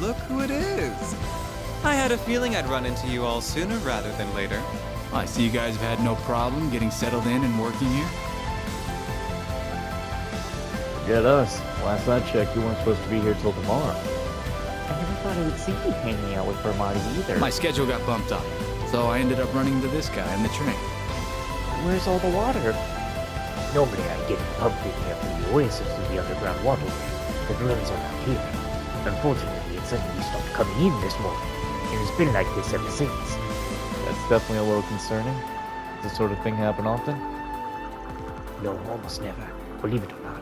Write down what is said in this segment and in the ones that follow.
look who it is. I had a feeling I'd run into you all sooner rather than later. I see you guys have had no problem getting settled in and working here. Forget us. Last I checked, you weren't supposed to be here till tomorrow. I never thought I would see you hanging out with Vermont either. My schedule got bumped up, so I ended up running into this guy on the train. Where's all the water? Normally I get it pumped in here from the oasis to the underground waterway that runs around here. Unfortunately, it suddenly stopped coming in this morning, and it's been like this ever since. That's definitely a little concerning. Does this sort of thing happen often? No, almost never, believe it or not.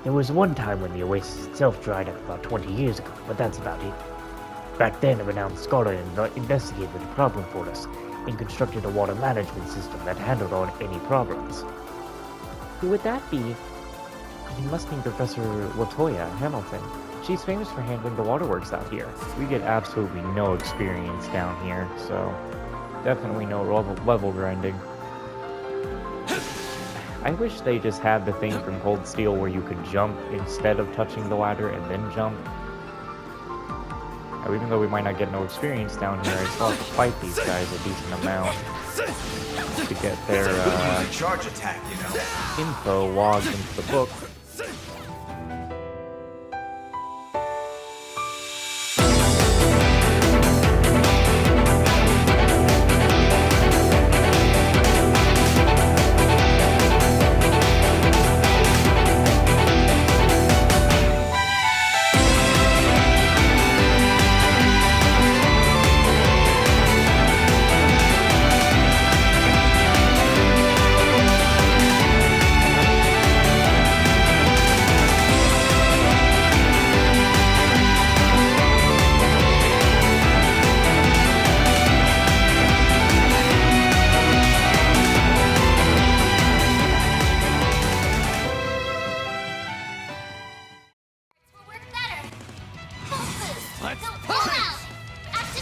There was one time when the oasis itself dried up about 20 years ago, but that's about it. Back then, a renowned scholar investigated the problem for us and constructed a water management system that handled all any problems. Who would that be? You must mean Professor Latoya Hamilton. She's famous for handling the waterworks out here. We get absolutely no experience down here, so definitely no level grinding. I wish they just had the thing from Cold Steel where you could jump instead of touching the ladder and then jump. Now, even though we might not get no experience down here, I still have to fight these guys a decent amount to get their charge attack, you know. info logged into the book.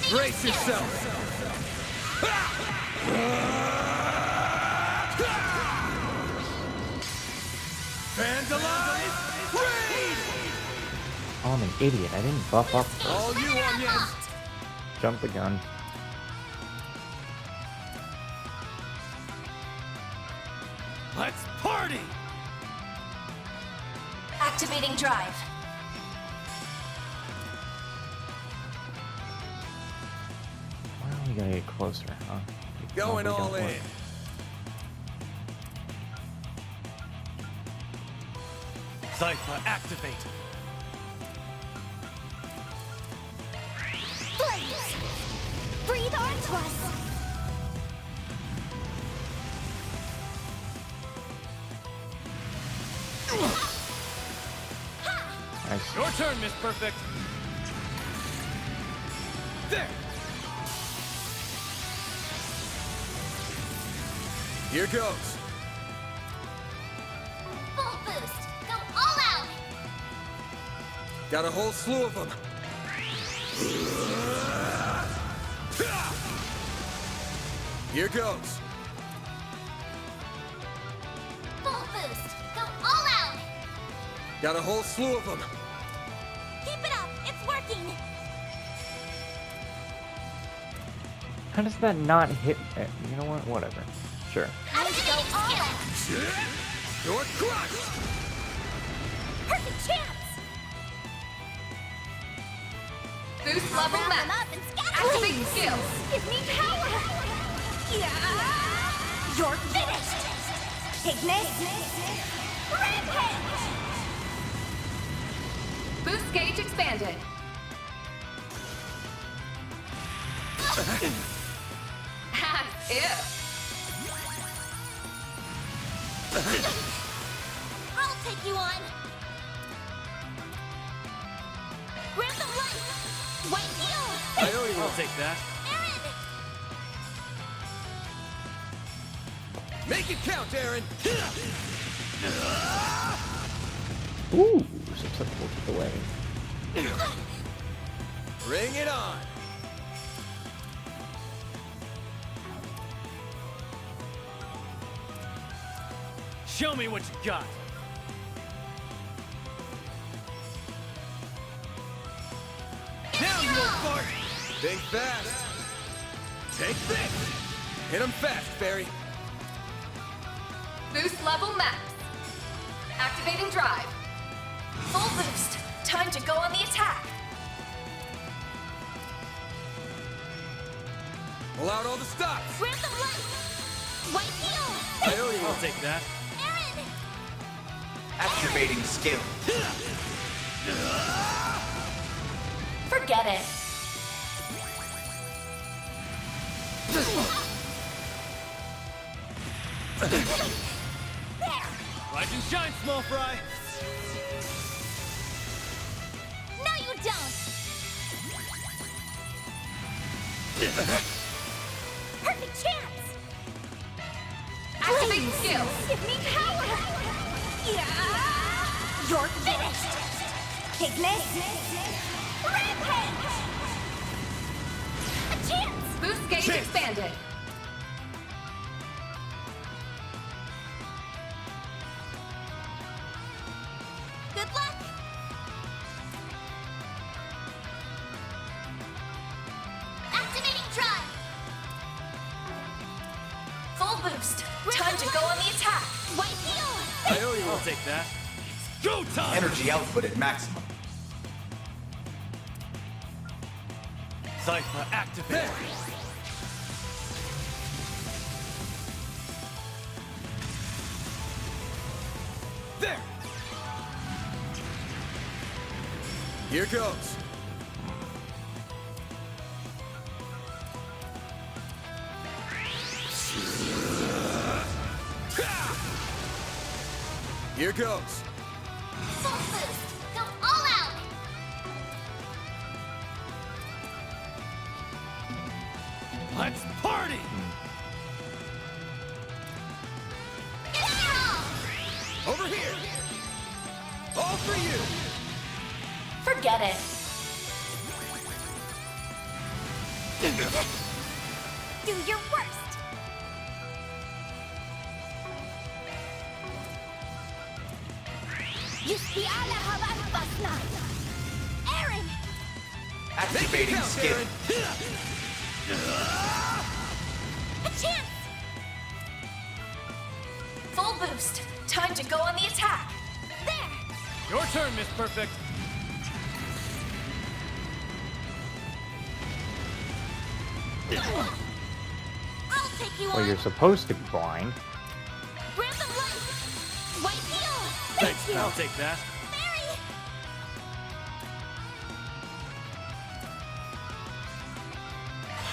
Brace yourself! Fans alive! Raid! Oh, I'm an idiot. I didn't buff up first. All you onions! Jump the gun. Let's party! Activating drive. Well, we gotta get closer, huh? Going No, we all don't in. want- Cypher activate. Blaze! Breathe onto us! Nice. Your turn, Miss Perfect. There. Here goes. Full boost! Go all out! Got a whole slew of them. Here goes. Full boost! Go all out! Got a whole slew of them. Keep it up! It's working! How does that not hit? You know what? Whatever. Sure. Activating skill! You're crushed. Perfect chance! Boost level Wrap them max. up and scatter! Activate skills. Give me power! Yeah! You're finished! Ignis! Rampage! Boost gauge expanded. As if. I'll take you on! Grantham light! White heel! I know you won't take that. Aaron! Make it count, Aaron. Ooh, susceptible to delay. Bring it on. Show me what you got. Bart! Think fast! Take this! Hit him fast, Fairy! Boost level max. Activating drive. Full boost. Time to go on the attack. Pull out all the stops! Grant them light. White heel. I owe you. I'll take that. Aaron. Activating skill. Forget it. There. Rise and shine, small fry! No, you don't. Perfect chance. Activate skill. Give me power. Yeah. You're finished. Ignis. Rampage. A chance. Boost gauge Shit. expanded. Good luck. Activating drive. Full boost. Time to go on the attack. White heel. I owe you. I'll take that. Go time! Energy output at maximum. Cypher activate! There! Here goes. Here goes. Full boost. Go all out. Let's party! Give it your all. Over here! All for you! Forget it. Do your worst. Yuski ala havan basna. Aaron. Activating Count, skill. Aaron. A chance. Full boost. Time to go on the attack. There. Your turn, Miss Perfect. I'll take you Well, on. you're supposed to be blind. Grant them light. White heel. Thanks, I'll take that. Mary.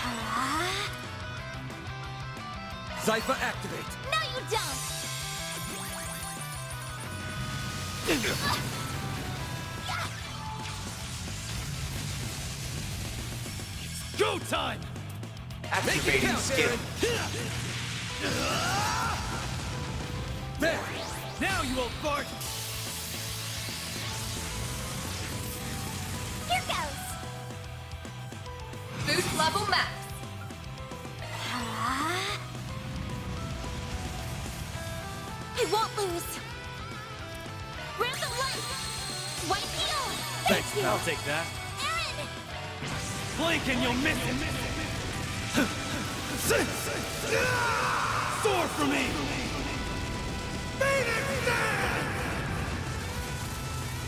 Ah. Cypher activate. No, you don't. Go time! Activating skill. There! Now you old fart! Here goes. Boost level max. Ah. I won't lose. Grant them light. White heel. Thanks, I'll take that. Aaron. Blink and you'll miss it! Soar for me!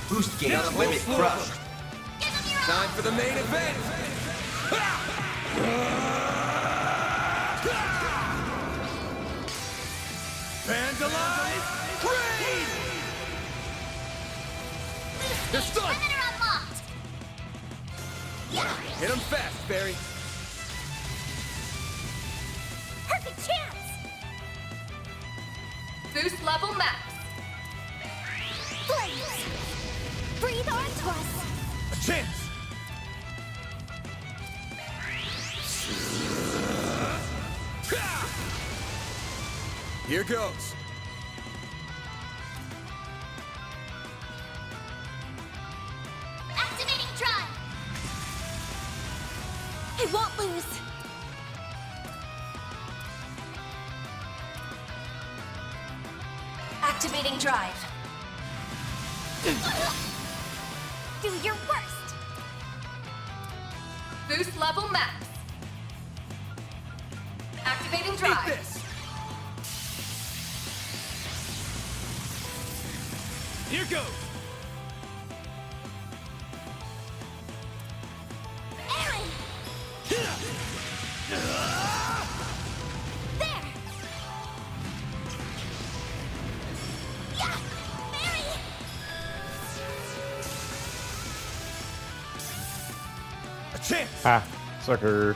Boost gauge limit crushed. Give them your Time for the main event! Vandalize! Raid! They're stunned! Perimeter unlocked. Yeah. Hit 'em fast, Barry! Perfect chance. Boost level max. Flames. Breathe onto us. A chance! Here goes! Activating drive. I won't lose. Activating drive. Do your worst. Boost level max. Activating Eat drive. this! Here goes! Aaron! There! Yeah! Mary! A chance! Ah, sucker.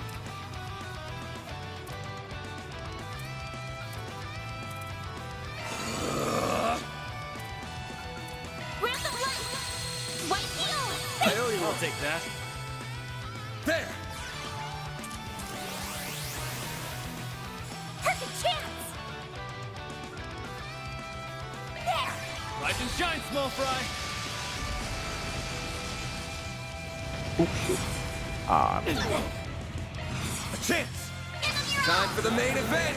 Ramp of light! White heel! I owe you. I'll take that. There! Perfect chance! There! Rise and shine, small fry! Ah, A chance! Time for the main event!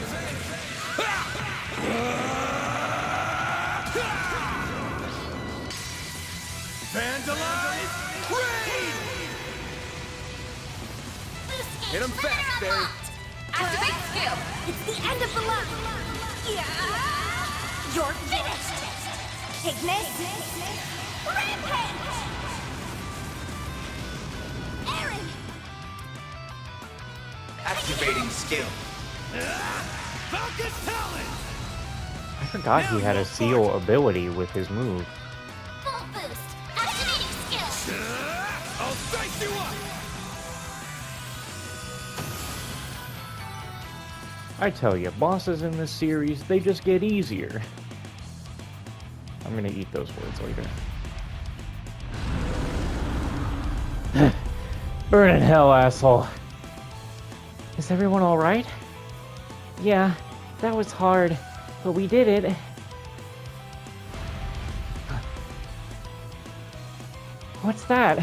Vandalize! Raid! Hit him fast, Barry! Activate skill. It's the end of the line! Yeah! You're finished! Ignis! Rampage! Aaron! Activating skill. Falcon talent! I forgot he had a seal ability with his move. Full boost! Activating skill! I'll strike you up! I tell you, bosses in this series, they just get easier. I'm gonna eat those words later. Burn in hell, asshole. Is everyone alright? Yeah, that was hard, but we did it. What's that?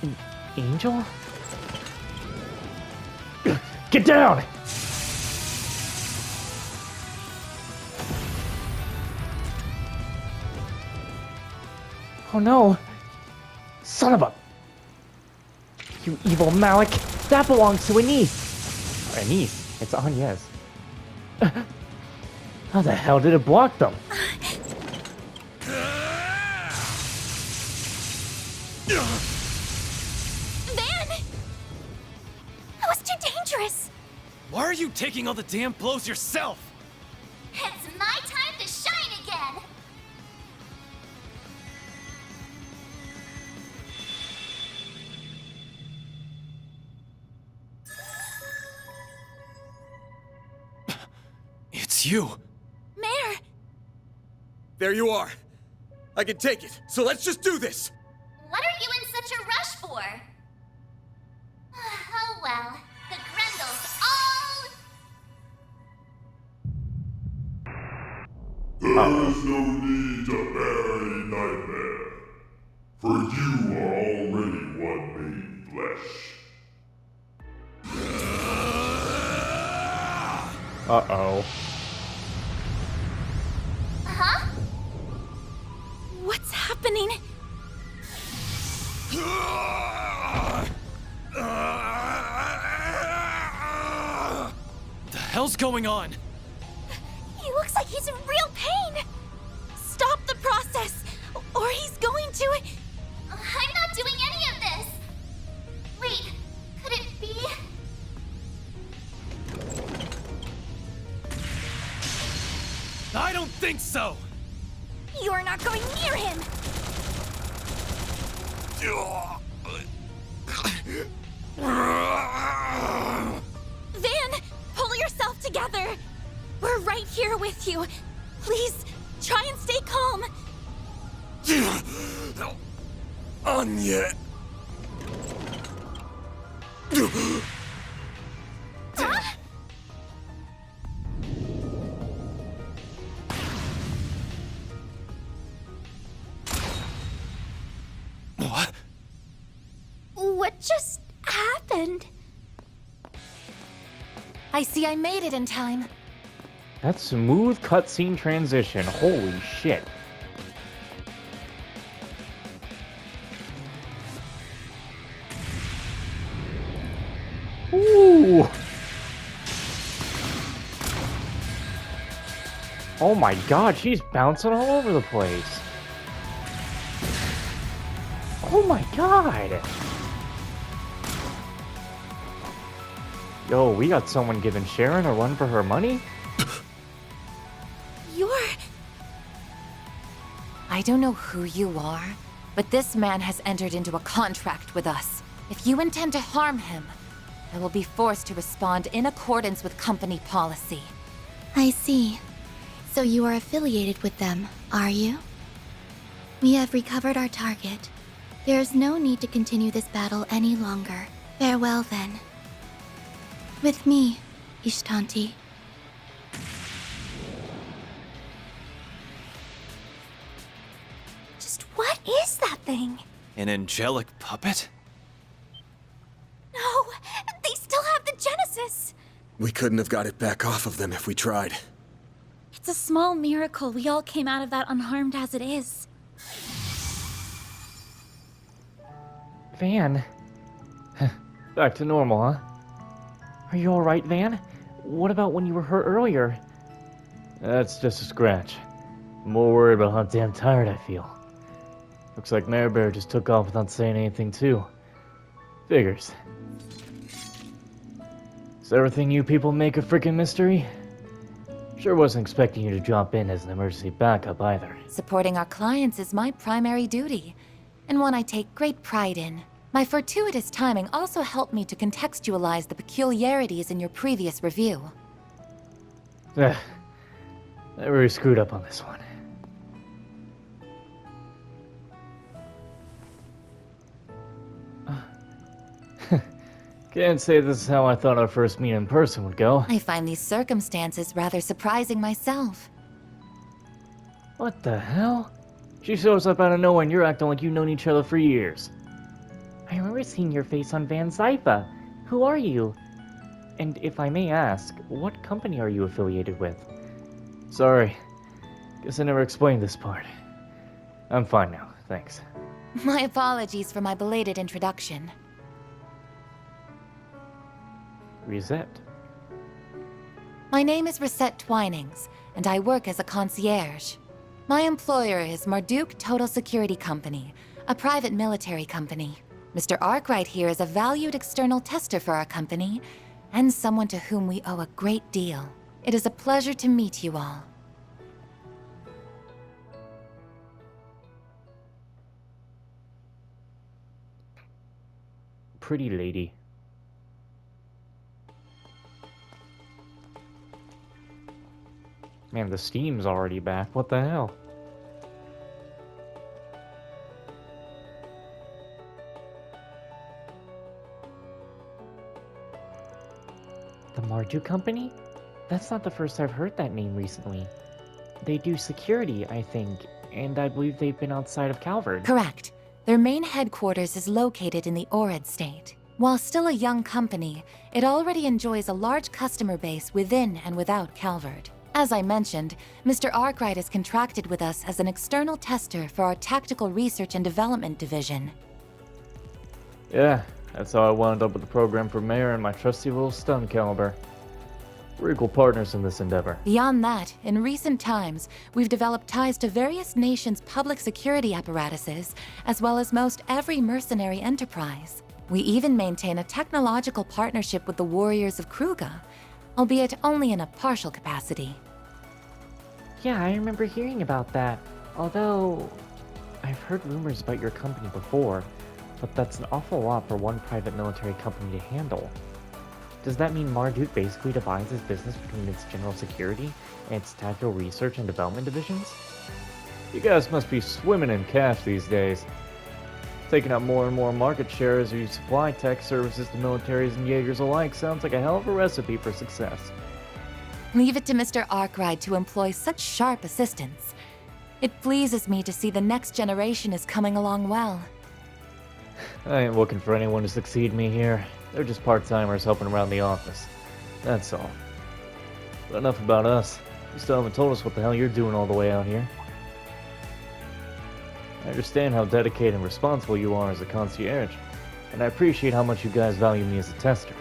An angel? Get down! Oh no! Son of a... You evil Malik! That belongs to Anise! Anise? It's Agnes. How the hell did it block them? Van! That was too dangerous! Why are you taking all the damn blows yourself? It's my time to shine again! It's you. Mayor! There you are. I can take it, so let's just do this! What are you in such a rush for? Oh well, the Grendels all... There is no need to bear any nightmare, for you are already one made flesh. Uh-oh. Huh? What's happening? What the hell's going on? He looks like he's in real pain! Stop the process, or he's going to... I'm not doing any of this! Wait, could it be... I don't think so! You're not going near him! Van, pull yourself together! We're right here with you. Please, try and stay calm. Anya! Huh? What? What just happened? I see I made it in time. That smooth cutscene transition. Holy shit. Ooh. Oh my god, she's bouncing all over the place. Oh my god. Yo, we got someone giving Sharon a run for her money? I don't know who you are, but this man has entered into a contract with us. If you intend to harm him, I will be forced to respond in accordance with company policy. I see. So you are affiliated with them, are you? We have recovered our target. There is no need to continue this battle any longer. Farewell, then. With me, Ishtanti. Just what is that thing? An angelic puppet? No, they still have the Genesis. We couldn't have got it back off of them if we tried. It's a small miracle we all came out of that unharmed as it is. Van? Back to normal, huh? Are you alright, Van? What about when you were hurt earlier? That's just a scratch. I'm more worried about how damn tired I feel. Looks like Mare Bear just took off without saying anything, too. Figures. Is everything you people make a freaking mystery? Sure wasn't expecting you to drop in as an emergency backup either. Supporting our clients is my primary duty, and one I take great pride in. My fortuitous timing also helped me to contextualize the peculiarities in your previous review. I really screwed up on this one. Can't say this is how I thought our first meet in person would go. I find these circumstances rather surprising myself. What the hell? She shows up out of nowhere and you're acting like you've known each other for years. I remember seeing your face on Van Zypha. Who are you? And if I may ask, what company are you affiliated with? Sorry. Guess I never explained this part. I'm fine now, thanks. My apologies for my belated introduction. Reset. My name is Reset Twinings, and I work as a concierge. My employer is Marduk Total Security Company, a private military company. Mr. Arkwright here is a valued external tester for our company, and someone to whom we owe a great deal. It is a pleasure to meet you all. Pretty lady. Man, the steam's already back. What the hell? The Marduk Company? That's not the first I've heard that name recently. They do security, I think, and I believe they've been outside of Calvard. Correct. Their main headquarters is located in the Orid state. While still a young company, it already enjoys a large customer base within and without Calvard. As I mentioned, Mr. Arkwright is contracted with us as an external tester for our Tactical Research and Development Division. Yeah, that's how I wound up with the program for Mayor and my trusty little stun caliber. We're equal partners in this endeavor. Beyond that, in recent times, we've developed ties to various nations' public security apparatuses, as well as most every mercenary enterprise. We even maintain a technological partnership with the Warriors of Kruga, albeit only in a partial capacity. Yeah, I remember hearing about that. Although, I've heard rumors about your company before, but that's an awful lot for one private military company to handle. Does that mean Marduk basically divides its business between its general security and its tactical research and development divisions? You guys must be swimming in cash these days. Taking up more and more market share as you supply tech services to militaries and Jaegers alike sounds like a hell of a recipe for success. Leave it to Mr. Arkwright to employ such sharp assistance. It pleases me to see the next generation is coming along well. I ain't looking for anyone to succeed me here. They're just part-timers helping around the office. That's all. But enough about us. You still haven't told us what the hell you're doing all the way out here. I understand how dedicated and responsible you are as a concierge, and I appreciate how much you guys value me as a tester.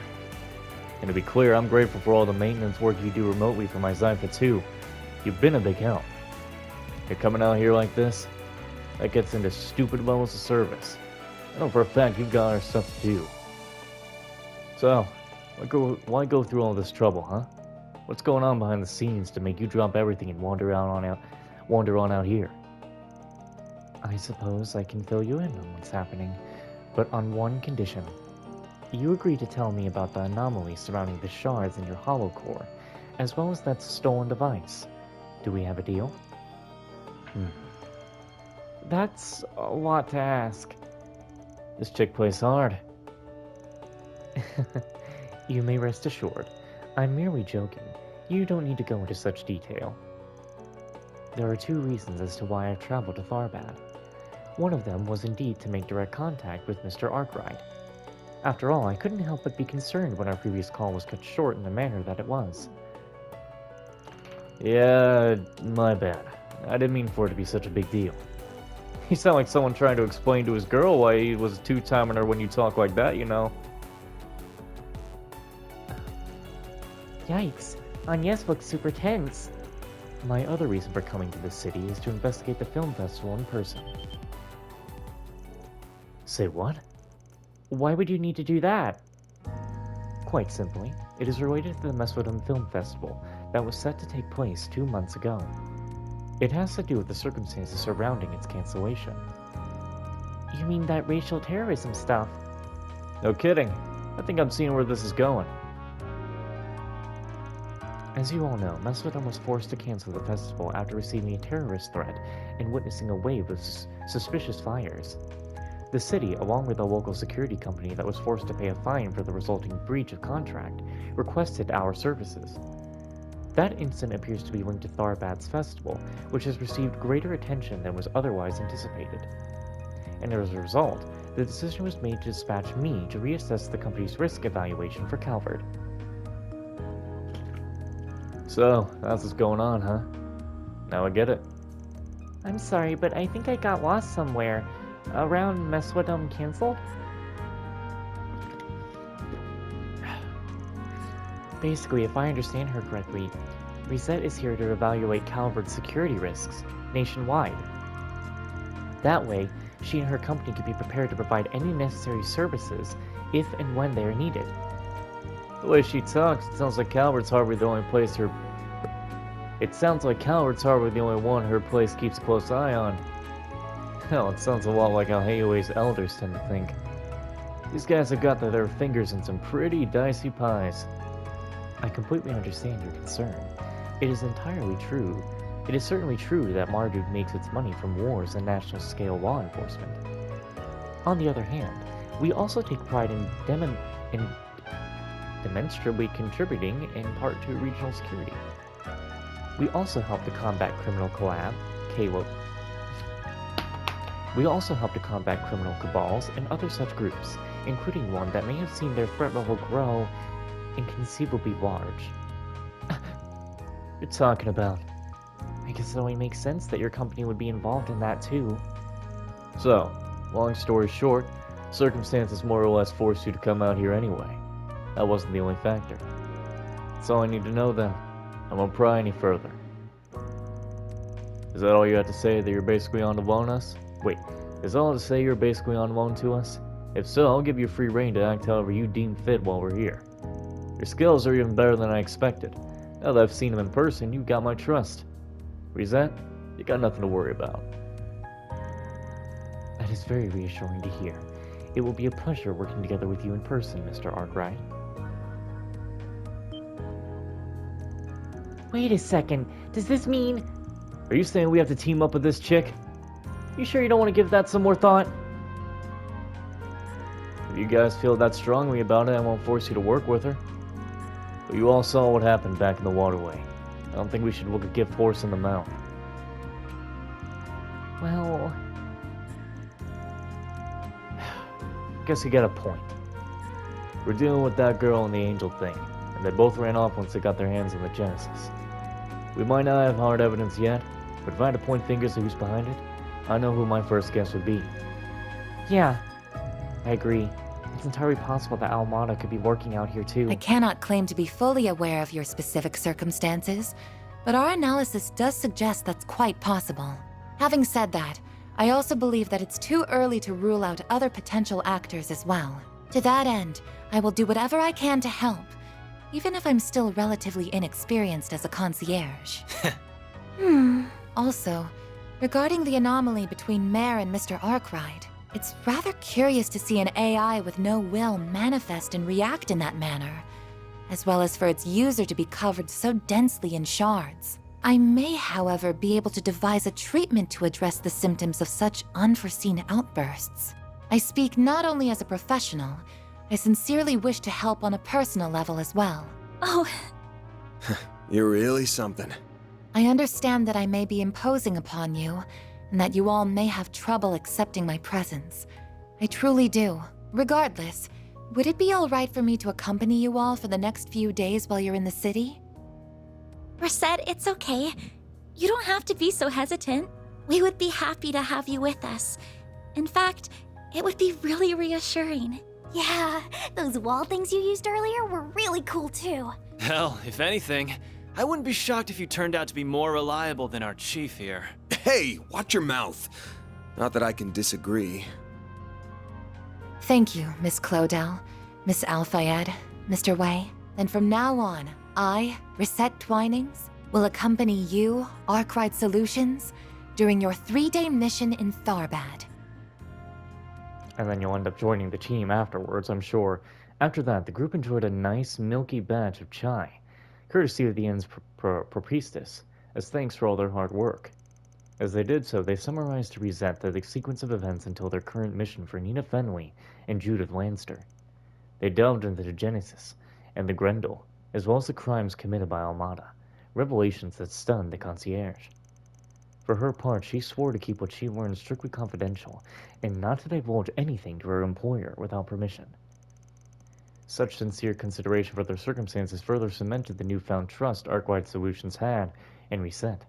And to be clear, I'm grateful for all the maintenance work you do remotely for my Zypha too. You've been a big help. You're coming out here like this? That gets into stupid levels of service. I know for a fact you've got other stuff to do. So, why go through all this trouble, huh? What's going on behind the scenes to make you drop everything and wander on out here? I suppose I can fill you in on what's happening, but on one condition. You agree to tell me about the anomaly surrounding the shards in your hollow core, as well as that stolen device. Do we have a deal? That's a lot to ask. This chick plays hard. You may rest assured. I'm merely joking. You don't need to go into such detail. There are 2 reasons as to why I've traveled to Tharbad. One of them was indeed to make direct contact with Mr. Arkwright. After all, I couldn't help but be concerned when our previous call was cut short in the manner that it was. Yeah, my bad. I didn't mean for it to be such a big deal. You sound like someone trying to explain to his girl why he was two-timing her when you talk like that, you know. Yikes, Agnes looks super tense. My other reason for coming to this city is to investigate the film festival in person. Say what? Why would you need to do that? Quite simply, it is related to the Mesodome Film Festival that was set to take place 2 months ago. It has to do with the circumstances surrounding its cancellation. You mean that racial terrorism stuff? No kidding. I think I'm seeing where this is going. As you all know, Mesodome was forced to cancel the festival after receiving a terrorist threat and witnessing a wave of suspicious fires. The city, along with a local security company that was forced to pay a fine for the resulting breach of contract, requested our services. That incident appears to be linked to Tharbad's festival, which has received greater attention than was otherwise anticipated. And as a result, the decision was made to dispatch me to reassess the company's risk evaluation for Calvert. So, that's what's going on, huh? Now I get it. I'm sorry, but I think I got lost somewhere. Around Mesodome canceled? Basically, if I understand her correctly, Reset is here to evaluate Calvert's security risks nationwide. That way, she and her company can be prepared to provide any necessary services if and when they are needed. The way she talks, it sounds like Calvert's hardly the only place her... It sounds like Calvert's hardly the only one her place keeps a close eye on. Hell, it sounds a lot like how Hayaway's elders tend to think. These guys have got their fingers in some pretty dicey pies. I completely understand your concern. It is entirely true. It is certainly true that Marduk makes its money from wars and national-scale law enforcement. On the other hand, we also take pride in demonstrably contributing in part to regional security. We also help to combat criminal cabals and other such groups, including one that may have seen their threat level grow inconceivably large. You're talking about? I guess it only makes sense that your company would be involved in that too. So, long story short, circumstances more or less forced you to come out here anyway. That wasn't the only factor. That's all I need to know then. I won't pry any further. Is that all you have to say, that you're basically on to loan us? Wait, is that all to say you're basically on loan to us? If so, I'll give you free rein to act however you deem fit while we're here. Your skills are even better than I expected. Now that I've seen them in person, you've got my trust. Reset, you got nothing to worry about. That is very reassuring to hear. It will be a pleasure working together with you in person, Mr. Arkwright. Wait a second, does this mean... Are you saying we have to team up with this chick? You sure you don't want to give that some more thought? If you guys feel that strongly about it, I won't force you to work with her. But you all saw what happened back in the waterway. I don't think we should look a gift horse in the mouth. Well... Guess you got a point. We're dealing with that girl and the angel thing, and they both ran off once they got their hands on the Genesis. We might not have hard evidence yet, but if I had to point fingers at who's behind it, I know who my first guess would be. Yeah, I agree. It's entirely possible that Almada could be lurking out here too. I cannot claim to be fully aware of your specific circumstances, but our analysis does suggest that's quite possible. Having said that, I also believe that it's too early to rule out other potential actors as well. To that end, I will do whatever I can to help, even if I'm still relatively inexperienced as a concierge. Also, regarding the anomaly between Mare and Mr. Arkwright, it's rather curious to see an AI with no will manifest and react in that manner, as well as for its user to be covered so densely in shards. I may, however, be able to devise a treatment to address the symptoms of such unforeseen outbursts. I speak not only as a professional, I sincerely wish to help on a personal level as well. Oh, You're really something. I understand that I may be imposing upon you, and that you all may have trouble accepting my presence. I truly do. Regardless, would it be alright for me to accompany you all for the next few days while you're in the city? Reset, it's okay. You don't have to be so hesitant. We would be happy to have you with us. In fact, it would be really reassuring. Yeah, those wall things you used earlier were really cool too. Hell, if anything, I wouldn't be shocked if you turned out to be more reliable than our chief here. Hey, watch your mouth. Not that I can disagree. Thank you, Miss Clodell, Miss Alfayed, Mr. Wei. And from now on, I, Reset Twinings, will accompany you, Arkwright Solutions, during your 3-day mission in Tharbad. And then you'll end up joining the team afterwards, I'm sure. After that, the group enjoyed a nice milky batch of chai, courtesy of the inn's priestess, as thanks for all their hard work. As they did so, they summarized to Reset the sequence of events until their current mission for Nina Fenley and Judith Lanster. They delved into the Genesis and the Grendel, as well as the crimes committed by Almada, revelations that stunned the concierge. For her part, she swore to keep what she learned strictly confidential, and not to divulge anything to her employer without permission. Such sincere consideration for their circumstances further cemented the newfound trust Arkwright Solutions had in Reset.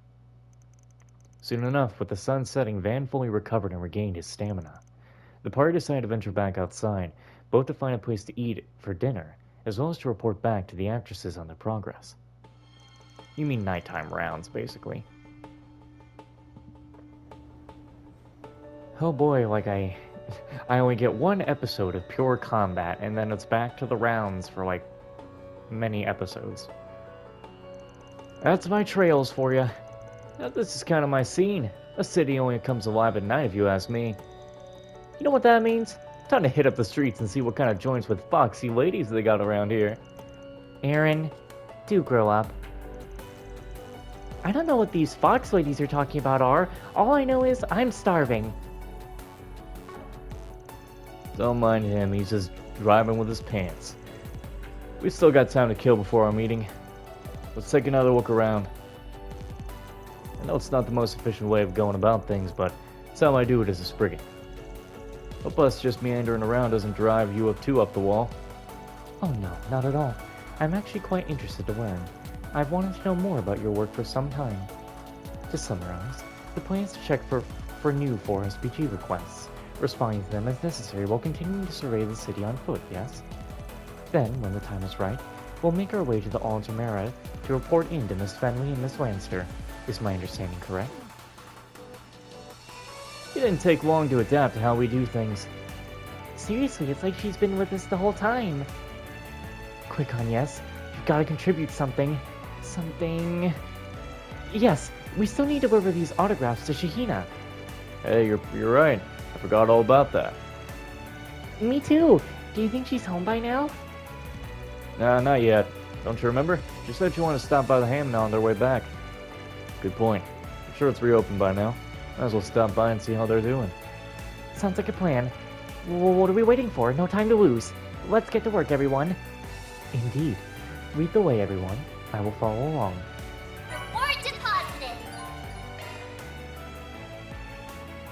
Soon enough, with the sun setting, Van fully recovered and regained his stamina. The party decided to venture back outside, both to find a place to eat for dinner, as well as to report back to the actresses on their progress. You mean nighttime rounds, basically. Oh boy, like I only get one episode of pure combat, and then it's back to the rounds for like many episodes. That's my trails for you. Now, this is kind of my scene. A city only comes alive at night, if you ask me. You know what that means? Time to hit up the streets and see what kind of joints with foxy ladies they got around here. Aaron, do grow up. I don't know what these fox ladies you're talking about are. All I know is I'm starving. Don't mind him, he's just driving with his pants. We still got time to kill before our meeting. Let's take another look around. I know it's not the most efficient way of going about things, but it's how I do it as a Spriggan. Hope us just meandering around doesn't drive you too up the wall. Oh no, not at all. I'm actually quite interested to learn. I've wanted to know more about your work for some time. To summarize, the plan is to check for new 4SPG requests, responding to them as necessary while continuing to survey the city on foot, yes? Then, when the time is right, we'll make our way to the Altamara to report in to Miss Fenley and Miss Lanster. Is my understanding correct? It didn't take long to adapt to how we do things. Seriously, it's like she's been with us the whole time. Quick on, yes. You've got to contribute something. Something... Yes, we still need to deliver these autographs to Shahina. Hey, you're right. I forgot all about that. Me too. Do you think she's home by now? Nah, not yet. Don't you remember? She said she wanted to stop by the ham now on their way back. Good point. I'm sure it's reopened by now. Might as well stop by and see how they're doing. Sounds like a plan. What are we waiting for? No time to lose. Let's get to work, everyone. Indeed. Lead the way, everyone. I will follow along. Reward deposited.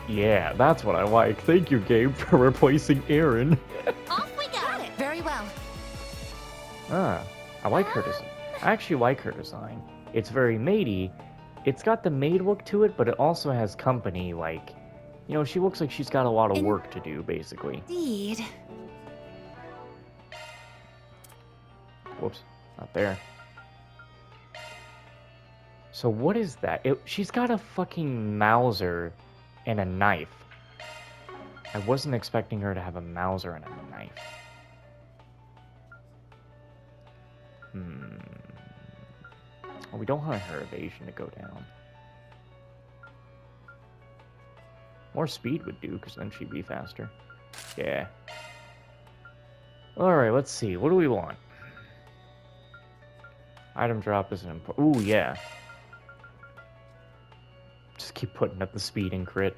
Yeah, that's what I like. Thank you, Gabe, for replacing Aaron. Off we go. Got it. Very well. I like her design. I actually like her design. It's very matey. It's got the maid look to it, but it also has company, like... You know, she looks like she's got a lot of work to do, basically. Indeed. Whoops, not there. So what is that? She's got a fucking Mauser and a knife. I wasn't expecting her to have a Mauser and a knife. Well, we don't want her evasion to go down. More speed would do, because then she'd be faster. Yeah. Alright, let's see. What do we want? Item drop is an important... Ooh, yeah. Just keep putting up the speed and crit.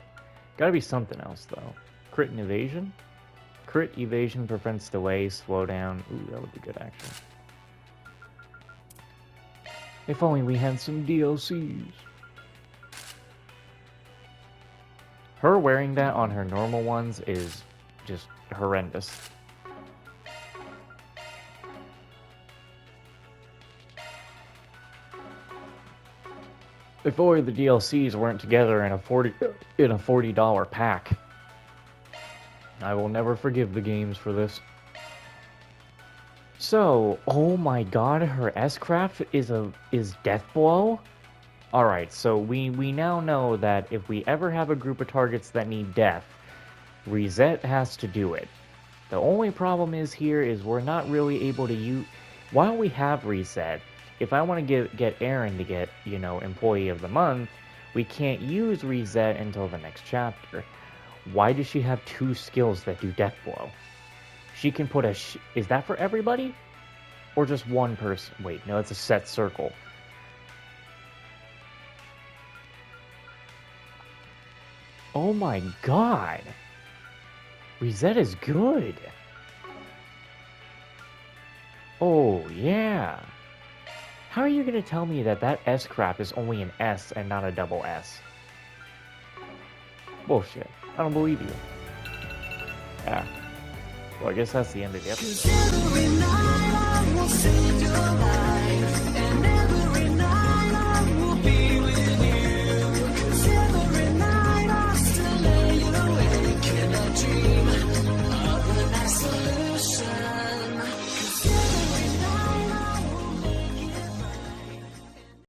Gotta be something else, though. Crit and evasion? Crit evasion prevents delay, slowdown. Ooh, that would be good, actually. If only we had some DLCs. Her wearing that on her normal ones is just horrendous. If only the DLCs weren't together in a $40 pack. I will never forgive the games for this. So, oh my god, her S-Craft is Death Blow? Alright, so we now know that if we ever have a group of targets that need death, Reset has to do it. The only problem here is we're not really able to use... Why don't we have Reset? If I want to get Aaron to get, you know, Employee of the Month, we can't use Reset until the next chapter. Why does she have 2 skills that do Death Blow? She can put a... Is that for everybody? Or just one person? Wait, no, it's a set circle. Oh my god! Reset is good! Oh, yeah! How are you gonna tell me that S-Crap is only an S and not a double S? Bullshit. I don't believe you. Yeah. Well, I guess that's the end of the episode.